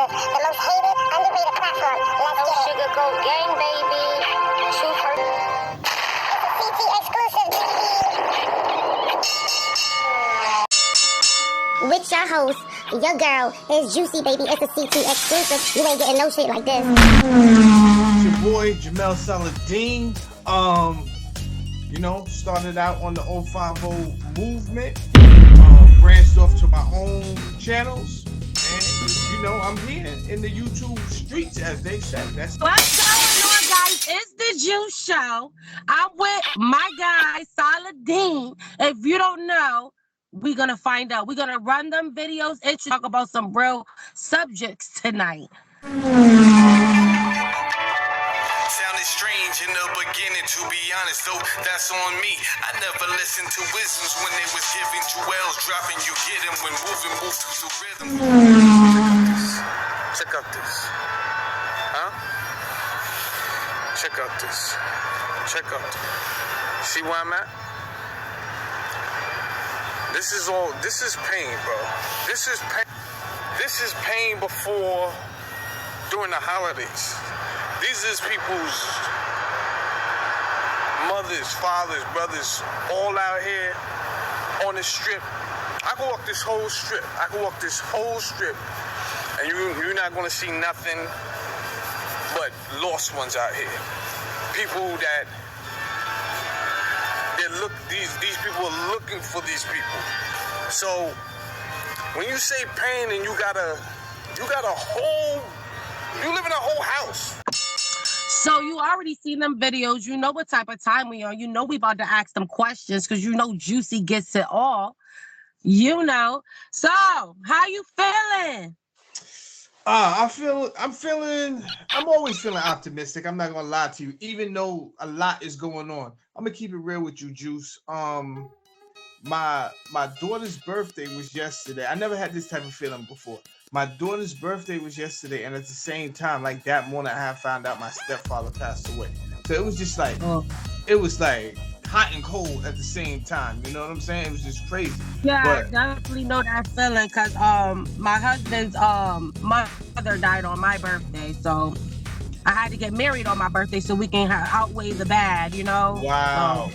the most hated, underrated platform. Let's get it. Sugarcoat gang, baby. Truth hurt. It's a CT exclusive, baby. With your host, your girl is Juicy, baby. It's a CT exclusive. You ain't getting no shit like this. It's your boy, Jamel Saladin. Started out on the 050 movement, branched off to my own channels, and I'm here in the YouTube streets, as they say. What's going on, guys? It's the Juice Show. I'm with my guy, Saladin. If you don't know, we're going to find out. We're going to run them videos and talk about some real subjects tonight. Sounded strange in the beginning, to be honest, though that's on me. I never listened to wisdoms when they was giving jewels, dropping you get them when moving, move to the rhythm. Check out this. Huh? Check out this. Check out this. See where I'm at? This is pain, bro. This is pain. This is pain before, during the holidays. These is people's mothers, fathers, brothers, all out here on the strip. I can walk this whole strip. And you're not going to see nothing but lost ones out here. People that these people are looking for these people. So when you say pain and you live in a whole house. So you already seen them videos. You know what type of time we are. You know we about to ask them questions because Juicy gets it all. So how you feeling? I'm always feeling optimistic. I'm not gonna lie to you, even though a lot is going on. I'm gonna keep it real with you, Juice. My daughter's birthday was yesterday. I never had this type of feeling before. My daughter's birthday was yesterday, and at the same time, like that morning, I had found out my stepfather passed away. So it was just like, It was like hot and cold at the same time. You know what I'm saying? It was just crazy. Yeah, I definitely know that feeling because my husband's mother died on my birthday, so I had to get married on my birthday so we can outweigh the bad. Wow.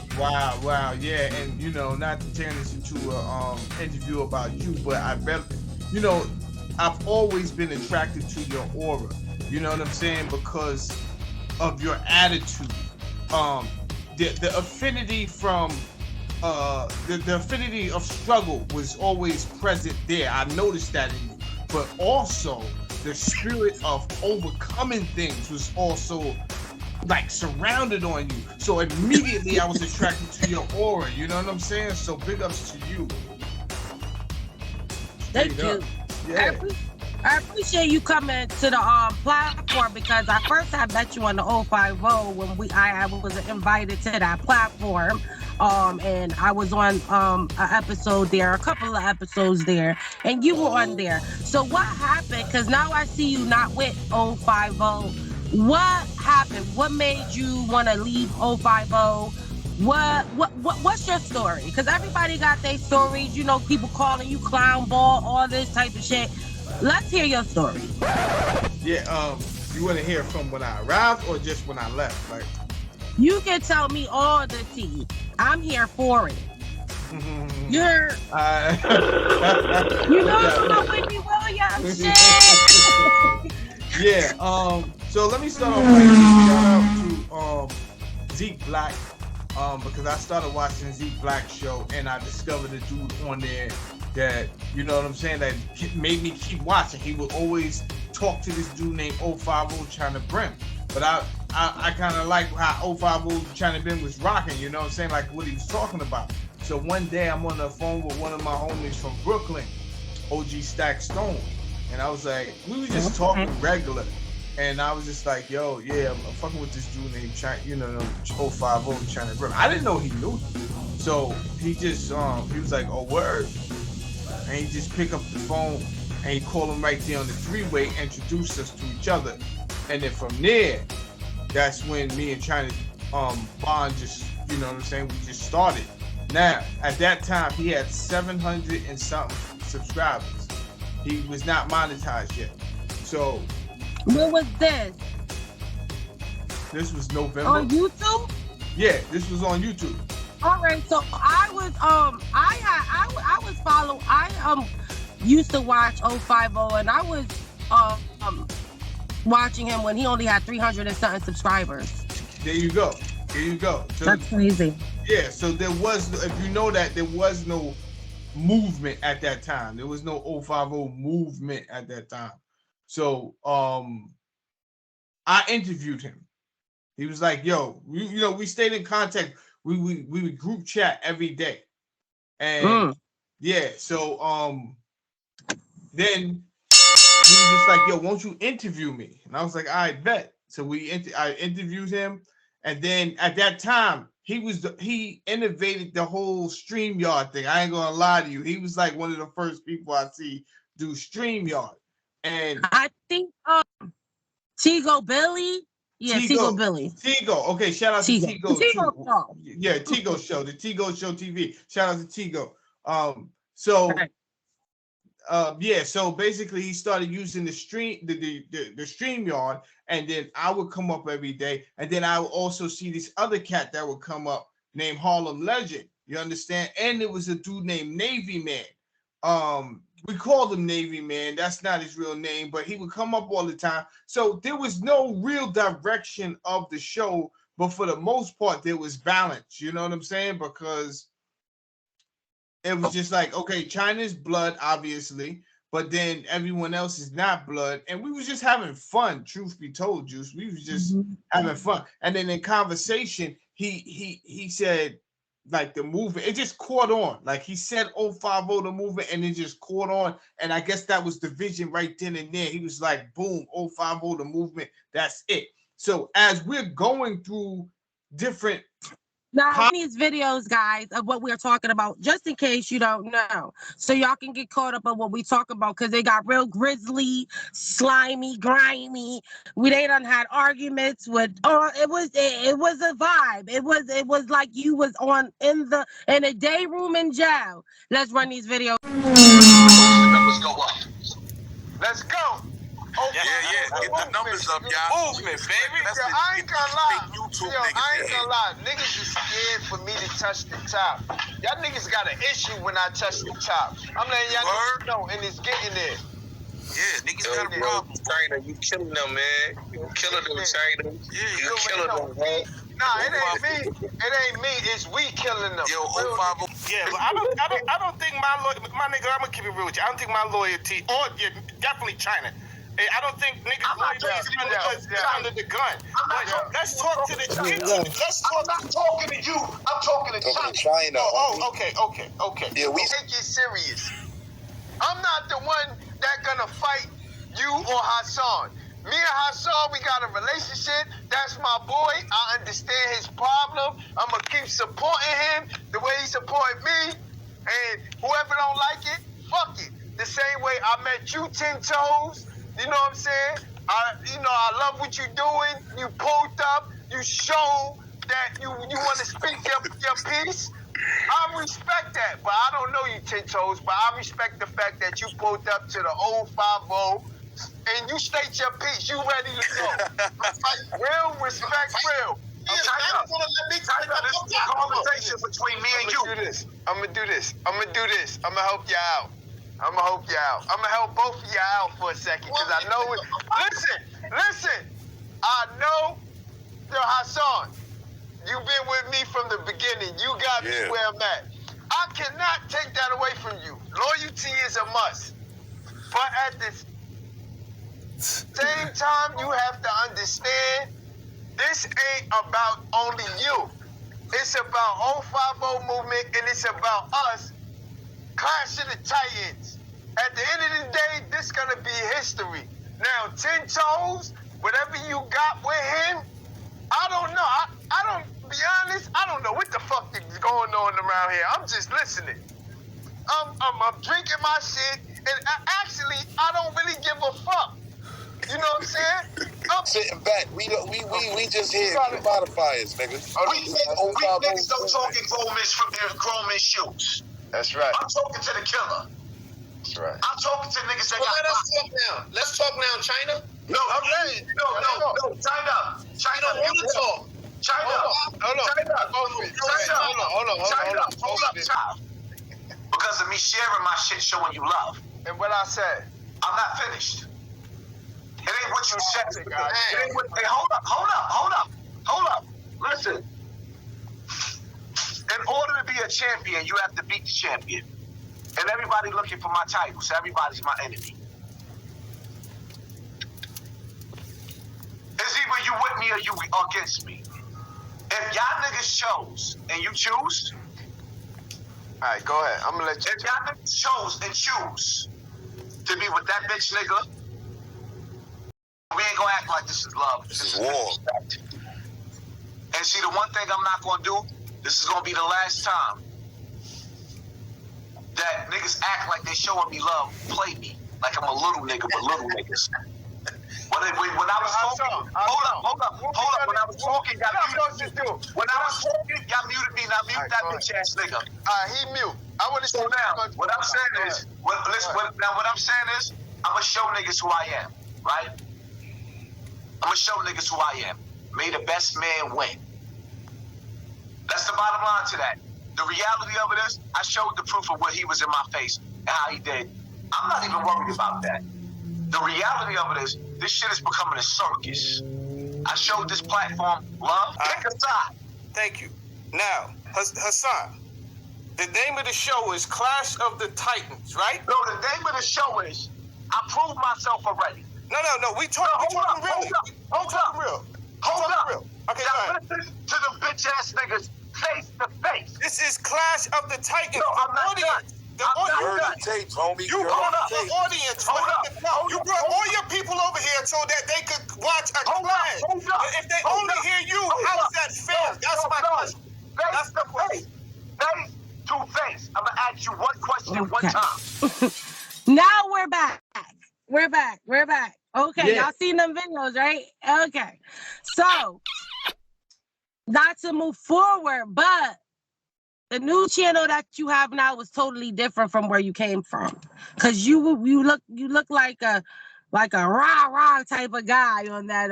Yeah, and not to turn this into a interview about you, but I bet I've always been attracted to your aura. You know what I'm saying? Because of your attitude. The affinity from the affinity of struggle was always present there. I noticed that in you. But also the spirit of overcoming things was also like surrounded on you. So immediately I was attracted to your aura. You know what I'm saying? So big ups to you. Thank you. Yeah. I appreciate you coming to the platform because I met you on the 050 when I was invited to that platform, and I was on an episode there, a couple of episodes there, and you were on there. So what happened? Because now I see you not with 050. What happened? What made you want to leave 050? What's your story? Because everybody got their stories. People calling you clown ball, all this type of shit. Let's hear your story. Yeah, you want to hear from when I arrived or just when I left? Like, you can tell me all the tea. I'm here for it. You're the Whitney Williams shit. Yeah. So let me start off by shout out to Zeke Black. Because I started watching Zeke Black's show and I discovered a dude on there that, that made me keep watching. He would always talk to this dude named 050 China Brim. But I kind of like how 050 China Brim was rocking, like what he was talking about. So one day I'm on the phone with one of my homies from Brooklyn, OG Stack Stone. And I was like, we were just talking regular. And I was just like, yo, yeah, I'm fucking with this dude named 050 China Brim. I didn't know he knew him. So he just, he was like, oh, word. And he just picked up the phone and he called him right there on the three-way, introduced us to each other. And then from there, that's when me and China bond just, we just started. Now, at that time, he had 700 and something subscribers. He was not monetized yet. So What was this? this was November. On YouTube? Yeah, this was on YouTube. All right, so I was used to watch 050, and I was watching him when he only had 300 and something subscribers. There you go. So, that's crazy. Yeah, so there was, if you know that, there was no movement at that time. There was no 050 movement at that time. So I interviewed him. He was like, "Yo, we stayed in contact. We would group chat every day." And yeah, so then he was just like, "Yo, won't you interview me?" And I was like, "I bet." So I interviewed him, and then at that time he innovated the whole StreamYard thing. I ain't gonna lie to you. He was like one of the first people I see do StreamYard. And I think Tigo Billy. Yeah, Tigo Billy. Tigo. Okay, shout out to Tigo. Tigo Show. Yeah, Tigo Show. The Tigo Show TV. Shout out to Tigo. Yeah, so basically he started using the StreamYard, and then I would come up every day, and then I would also see this other cat that would come up named Harlem Legend. You understand? And there was a dude named Navy Man. We called him Navy Man. That's not his real name, but he would come up all the time. So there was no real direction of the show, but for the most part, there was balance. You know what I'm saying? Because it was just like, okay, China's blood, obviously, but then everyone else is not blood. And we was just having fun, truth be told, Juice. We was just having fun. And then in conversation, he said, like, the movement, it just caught on. Like, he said 050 the movement, and it just caught on. And I guess that was the vision right then and there. He was like, boom, 050 the movement, that's it. So as we're going through different now these videos, guys, of what we're talking about, just in case you don't know, so y'all can get caught up on what we talk about, because they got real grisly, slimy, grimy. They done had arguments with. It was a vibe. It was like you was in a day room in jail. Let's run these videos. Numbers go up. Let's go. Yeah. Get the numbers up, y'all. Movement, baby. I ain't gonna lie. I ain't gonna lie. Niggas is scared for me to touch the top. Y'all niggas got an issue when I touch the top. I'm letting y'all niggas know, and it's getting there. Yeah, niggas got a problem. China, you killing them, man. You killing them, China. Yeah, you killing them, man. Nah, it ain't me. It ain't me. It's we killing them. Yo, 050. Yeah, but I don't think my nigga, I'm gonna keep it real with you. I don't think my loyalty, or definitely China. I don't think niggas loyalty is under the gun. But let's talk to the I'm not talking to you. I'm talking to China. Oh, okay. Yeah, we take it serious. I'm not the one that gonna fight you or Hassan. Me and Hassan, we got a relationship. That's my boy. I understand his problem. I'm gonna keep supporting him the way he supported me. And whoever don't like it, fuck it. The same way I met you 10 toes. You know what I'm saying? I love what you're doing. You pulled up. You showed that you want to speak your piece. I respect that, but I don't know you 10 toes. But I respect the fact that you pulled up to the 050 and you state your piece. You ready to go? Real respect, real. Yeah, I don't want to let me talk about this conversation between me and you. I'm gonna do this. I'm gonna help you out. I'm gonna help both of y'all out for a second, because I know it. Listen. I know, Hassan, you've been with me from the beginning. You got me where I'm at. I cannot take that away from you. Loyalty is a must. But at the same time, you have to understand, this ain't about only you. It's about 050 movement, and it's about us. Clash of the Titans. At the end of the day, this gonna be history. Now, 10 toes, whatever you got with him, I don't know. I don't, be honest, I don't know what the fuck is going on around here. I'm just listening. I'm drinking my shit, and I don't really give a fuck. You know what I'm saying? I'm sitting back. We just here. We modifiers, nigga. We niggas don't talk in grown men's shoes. That's right. I'm talking to the killer. right. I'm talking to niggas that got. Let us talk now. Let's talk now, China. No, I'm ready. No, China. China, want to talk. China. Hold on. Because of me sharing my shit, showing you love. And what I said, I'm not finished. It ain't what you said. It ain't what, hey, hold up. Listen. In order to be a champion, you have to beat the champion. And everybody looking for my title, so everybody's my enemy. It's either you with me or you against me. If y'all niggas chose and you choose, all right, go ahead. I'm gonna let you. If y'all niggas chose and choose to be with that bitch nigga, we ain't gonna act like this is love. This is war. And see, the one thing I'm not gonna do, this is gonna be the last time that niggas act like they showing me love, play me like I'm a little nigga with little niggas. When I was talking, hold up. When I was talking, y'all muted me. When I was talking, y'all muted me. Now mute that bitch ass nigga. He mute. I want to show now. What I'm saying is, what I'm saying is, I'm gonna show niggas who I am, right? I'm gonna show niggas who I am. May the best man win. That's the bottom line to that. The reality of it is, I showed the proof of what he was in my face and how he did. I'm not even worried about that. The reality of it is, this shit is becoming a circus. I showed this platform love. Pick a side. Thank you. Now, Hassan, the name of the show is Clash of the Titans, right? No, the name of the show is, I proved myself already. No. We talking real. Hold up. Okay, now listen to them bitch ass niggas face to face. This is Clash of the Titans. No, I'm not done. You heard the tapes, homie. You brought the audience. You brought all your people over here so that they could watch a clash. If they only hear you, how is that fair? That's my question. That's the question. Face to face. I'm gonna ask you one question one time. Now we're back. Okay, y'all seen them videos, right? Okay. So, not to move forward, but the new channel that you have now is totally different from where you came from. Cause you look like a rah type of guy on that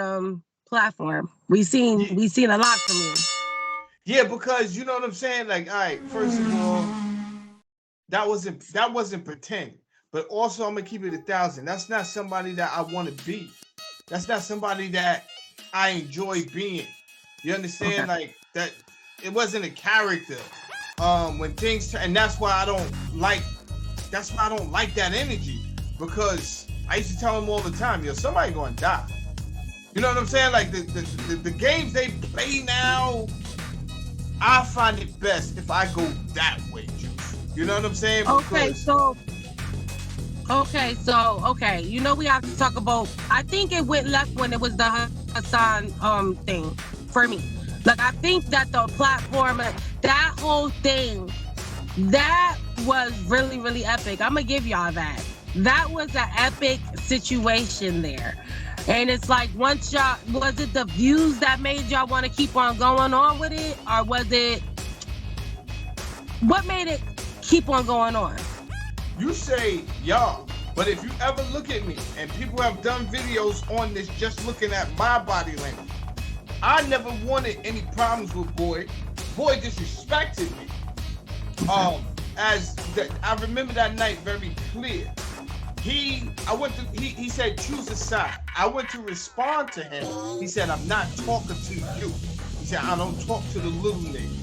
platform. We seen a lot from you. Yeah, because you know what I'm saying? Like, all right, first of all, that wasn't pretend. But also, I'm gonna keep it 1,000. That's not somebody that I want to be. That's not somebody that I enjoy being. You understand? Okay. Like that, it wasn't a character. When things turn, and that's why I don't like that energy, because I used to tell him all the time, yo, somebody gonna die. You know what I'm saying? Like the games they play now, I find it best if I go that way, Juice. You know what I'm saying? Because Okay, you know we have to talk about, I think it went left when it was the Hassan thing for me. Like, I think that the platform, that whole thing, that was really, really epic. I'm gonna give y'all that. That was an epic situation there. And it's like, once y'all, was it the views that made y'all want to keep on going on with it? Or was it, what made it keep on going on? You say y'all, but if you ever look at me, and people have done videos on this just looking at my body language, I never wanted any problems with Boy. Boy disrespected me. I remember that night very clear. He said, choose a side. I went to respond to him. He said, I'm not talking to you. He said, I don't talk to the little niggas.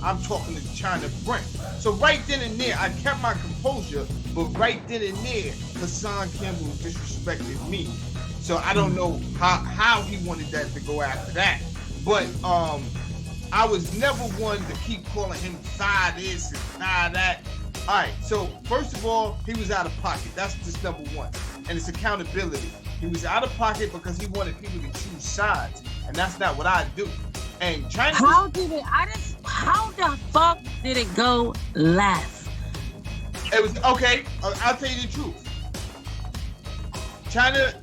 I'm talking to China Brent. So right then and there, I kept my composure, but right then and there, Hassan Campbell disrespected me. So I don't know how he wanted that to go after that. But I was never one to keep calling him thigh this and thigh that. All right, so first of all, he was out of pocket. That's just number one. And it's accountability. He was out of pocket because he wanted people to choose sides. And that's not what I do. And China... How the fuck did it go left? It was, okay, I'll tell you the truth. China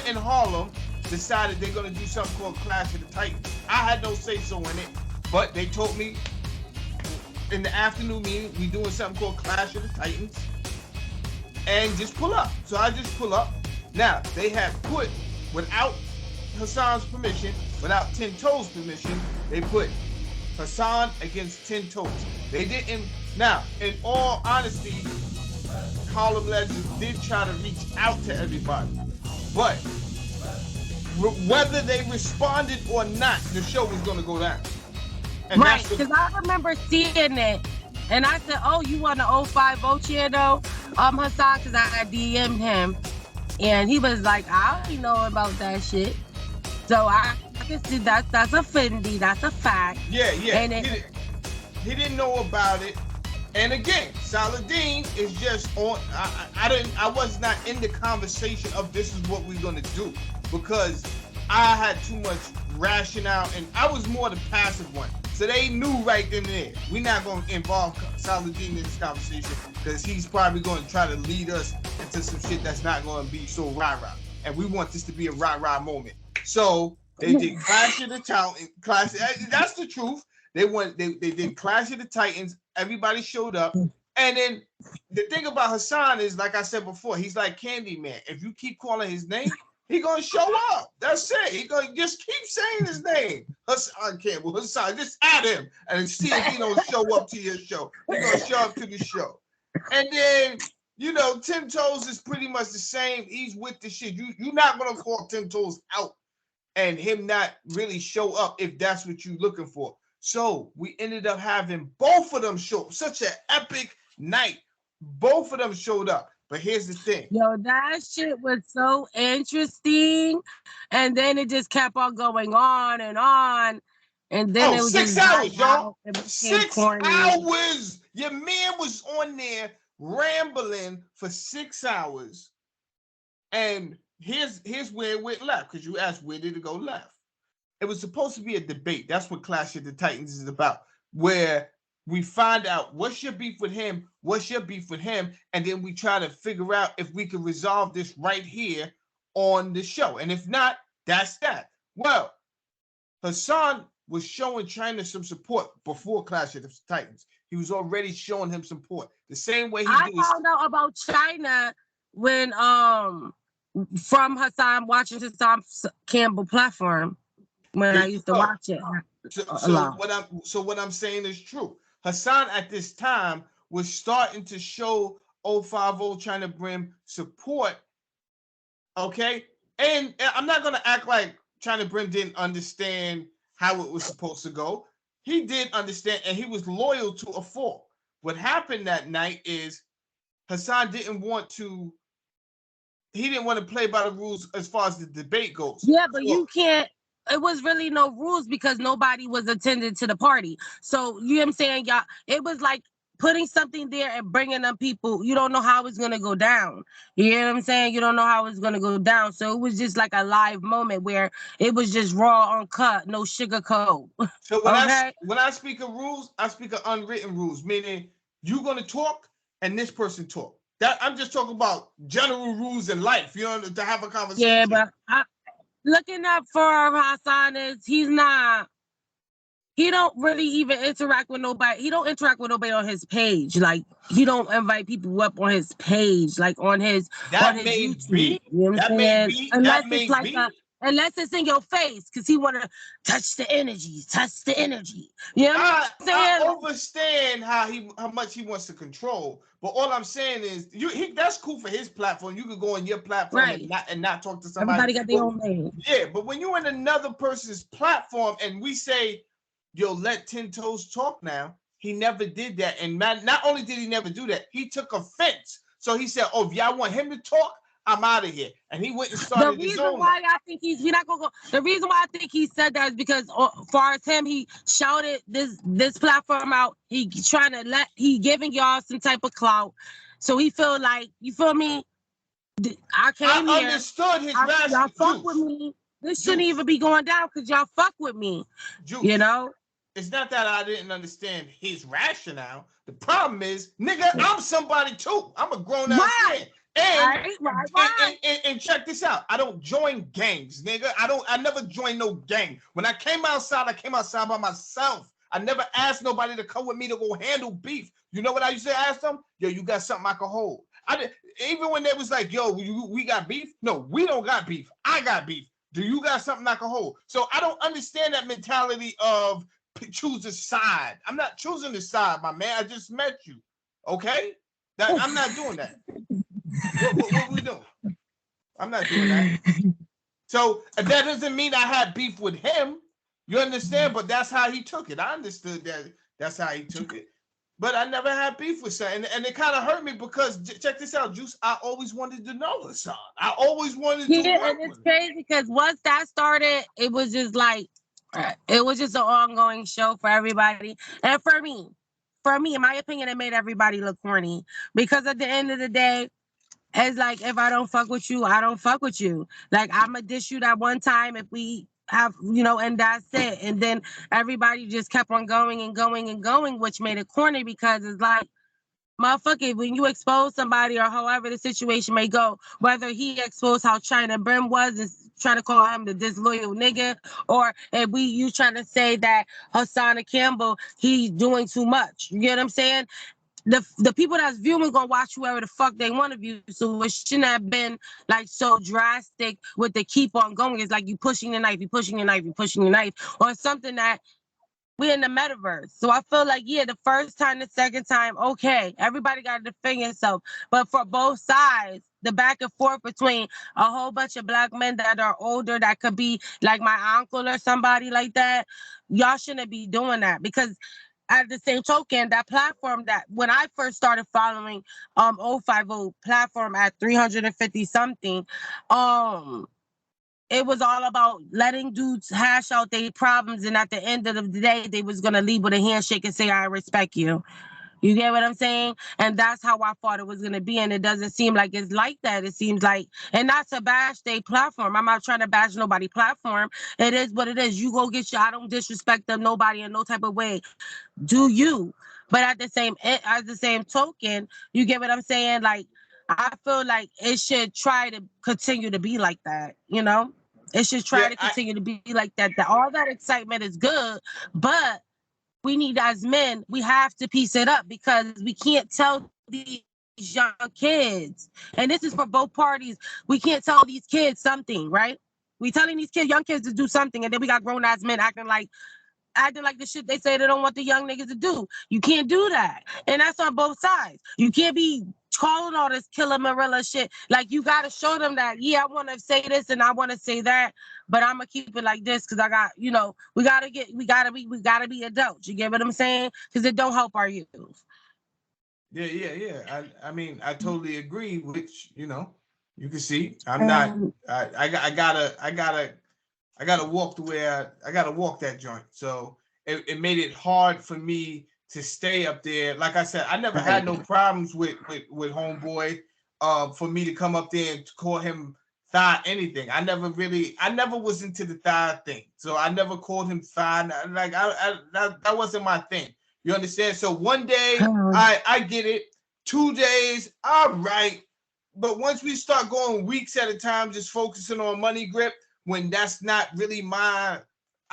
and Harlem decided they're going to do something called Clash of the Titans. I had no say-so in it, but they told me in the afternoon meeting, we doing something called Clash of the Titans. and just pull up. So I just pull up. Now, they have put, without Hassan's permission, without 10 Toes' permission, they put Hassan against 10 Toes. They didn't. Now, in all honesty, Harlem Legends did try to reach out to everybody. But whether they responded or not, the show was going to go down. And right, because I remember seeing it. And I said, oh, you want an 050 channel? Hassan, because I DM'd him. And he was like, I don't know about that shit. So I can see that's a Fendi, that's a fact. Yeah. And he didn't know about it. And again, Saladin is just on. I was not in the conversation of this is what we're gonna do, because I had too much rationale and I was more the passive one. So they knew right then and there, we're not gonna involve Saladin in this conversation because he's probably gonna try to lead us into some shit that's not gonna be so rah-rah. And we want this to be a rah-rah moment. So they did Clash of the Titans. That's the truth. They did Clash of the Titans. Everybody showed up. And then the thing about Hassan is, like I said before, he's like Candyman. If you keep calling his name, he gonna show up. That's it. He gonna just keep saying his name. Hassan Campbell. Hassan, just add him and see if he don't show up to your show. He gonna show up to the show. And then, 10 Toes is pretty much the same. He's with the shit. You're not gonna call 10 Toes out and him not really show up if that's what you're looking for. So we ended up having both of them show up. Such an epic night. Both of them showed up. But here's the thing. Yo, that shit was so interesting. And then it just kept on going on. And then it was 6 just hours, y'all. 6 hours. Your man was on there rambling for 6 hours. And here's where it went left. Because you asked, where did it go left? It was supposed to be a debate. That's what Clash of the Titans is about, where we find out what's your beef with him, and then we try to figure out if we can resolve this right here on the show. And if not, that's that. Well, Hassan was showing China some support before Clash of the Titans. He was already showing him support. The same way I found out about China when from Hassan, watching Hassan Campbell platform. When I used to watch it. So what I'm saying is true. Hassan at this time was starting to show 050 China Brim support. Okay? And I'm not gonna act like China Brim didn't understand how it was supposed to go. He did understand, and he was loyal to a fault. What happened that night is Hassan didn't want to play by the rules as far as the debate goes. Yeah, but you can't. It was really no rules because nobody was attending to the party. So, you know what I'm saying, y'all? It was like putting something there and bringing up people. You don't know how it's going to go down. You know what I'm saying? You don't know how it's going to go down. So it was just like a live moment where it was just raw, uncut, no sugarcoat. So when I speak of rules, I speak of unwritten rules, meaning you're going to talk and this person talk. That I'm just talking about general rules in life, to have a conversation. Yeah, but looking up for Hassan is he don't really even interact with nobody. He don't interact with nobody on his page. Like, he don't invite people up on his page, like on his YouTube. You know what I'm saying? Unless it's in your face, because he want to touch the energy. You know what I'm saying? I understand how much he wants to control, but all I'm saying is that's cool for his platform. You could go on your platform and not talk to somebody. Everybody got their own name. Yeah, but when you're in another person's platform and we say, yo, let 10 Toes talk now, he never did that. And not only did he never do that, he took offense. So he said, oh, if y'all want him to talk, I'm out of here. And he went and started his own. The reason why I think the reason why I think he said that is because far as him, he shouted this platform out. He giving y'all some type of clout. So he feel like, you feel me? I understood his rationale. Y'all fuck with me. This shouldn't even be going down because y'all fuck with me. You know? It's not that I didn't understand his rationale. The problem is, nigga, I'm somebody too. I'm a grown-ass man. And check this out. I don't join gangs, nigga. I never joined no gang. When I came outside by myself. I never asked nobody to come with me to go handle beef. You know what I used to ask them? Yo, you got something I can hold? even when they was like, yo, we got beef. No, we don't got beef. I got beef. Do you got something I can hold? So I don't understand that mentality of choose a side. I'm not choosing a side, my man. I just met you. Okay? I'm not doing that. What we doing? I'm not doing that. So that doesn't mean I had beef with him. You understand? But that's how he took it. I understood that that's how he took it. But I never had beef with Hassan. And it kind of hurt me because, check this out, Juice, I always wanted to know Hassan. I always wanted to work and it's crazy because once that started, it was just like, it was just an ongoing show for everybody. And for me, in my opinion, it made everybody look corny. Because at the end of the day, it's like, if I don't fuck with you, I don't fuck with you. Like, I'ma dish you that one time if we have, and that's it. And then everybody just kept on going and going and going, which made it corny because it's like, motherfucker, when you expose somebody or however the situation may go, whether he exposed how China Brim was and trying to call him the disloyal nigga, or if you trying to say that Hassan or Campbell, he's doing too much. You get what I'm saying? The people that's viewing gonna watch whoever the fuck they want to view. So it shouldn't have been like so drastic with the keep on going. It's like you pushing the knife, or something that we in the metaverse. So I feel like, yeah, the first time, the second time, okay, everybody got to defend yourself. But for both sides, the back and forth between a whole bunch of black men that are older, that could be like my uncle or somebody like that, y'all shouldn't be doing that. Because at the same token, that platform that when I first started following 050 platform at 350 something, it was all about letting dudes hash out their problems, and at the end of the day, they was gonna leave with a handshake and say, "I respect you." You get what I'm saying? And that's how I thought it was gonna be, and it doesn't seem like it's like that. It seems like, and not to bash their platform. I'm not trying to bash nobody's platform. It is what it is. You go get your. I don't disrespect them, nobody in no type of way. Do you? But at the same token, you get what I'm saying? Like, I feel like it should try to continue to be like that. It should try to continue to be like that. All that excitement is good, but we need, as men, we have to piece it up because we can't tell these young kids, and this is for both parties, we can't tell these kids something, right? We telling these young kids to do something, and then we got grown ass men acting like the shit they say they don't want the young niggas to do. You can't do that. And that's on both sides. You can't be calling all this killer Marilla shit. Like, you got to show them that, yeah, I want to say this and I want to say that, but I'm going to keep it like this because I got, we got to be adults. You get what I'm saying? Because it don't help our youth. Yeah. I mean, I totally agree, which, you can see, I'm not, I gotta walk the way I gotta walk that joint. So it made it hard for me to stay up there. Like I said, I never had no problems with homeboy. For me to come up there and call him thigh anything. I never was into the thigh thing. So I never called him thigh. Like that wasn't my thing. You understand? So one day I get it. 2 days, all right. But once we start going weeks at a time, just focusing on money grip, when that's not really I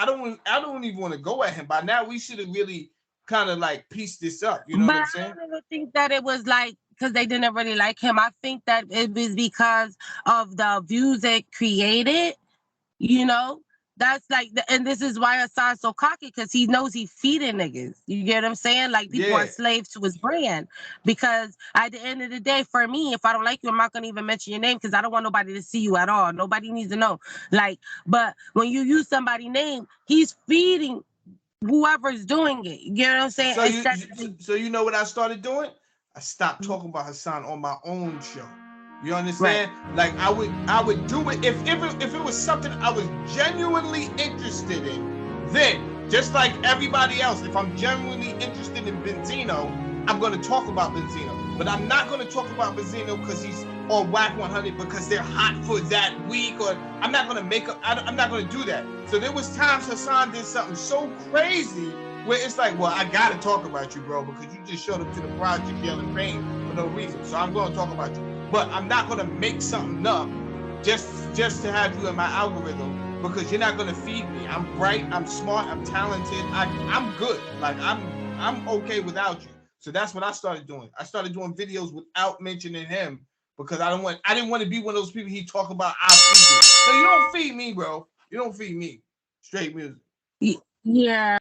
don't even want to go at him. By now we should have really kind of like pieced this up. You know what I'm saying? I don't think that it was like because they didn't really like him. I think that it was because of the views it created. That's like, and this is why Hassan's so cocky, because he knows he feeding niggas. You get what I'm saying? Like, people are slaves to his brand. Because at the end of the day, for me, if I don't like you, I'm not gonna even mention your name because I don't want nobody to see you at all. Nobody needs to know. Like, but when you use somebody's name, he's feeding whoever's doing it. You get what I'm saying? So you know what I started doing? I stopped talking about Hassan on my own show. You understand? Right. Like I would do it if it was something I was genuinely interested in. Then, just like everybody else, if I'm genuinely interested in Benzino, I'm going to talk about Benzino. But I'm not going to talk about Benzino because he's on Whack 100 because they're hot for that week, or I'm not going to I'm not going to do that. So there was times Hassan did something so crazy where it's like, well, I got to talk about you, bro, because you just showed up to the project yelling pain for no reason. So I'm going to talk about you. But I'm not going to make something up just to have you in my algorithm, because you're not going to feed me. I'm bright, I'm smart, I'm talented, I'm good. Like, I'm okay without you. So that's what I started doing. I started doing videos without mentioning him because I didn't want to be one of those people he talk about. I feed you. So you don't feed me, bro. You don't feed me. Straight music. Yeah.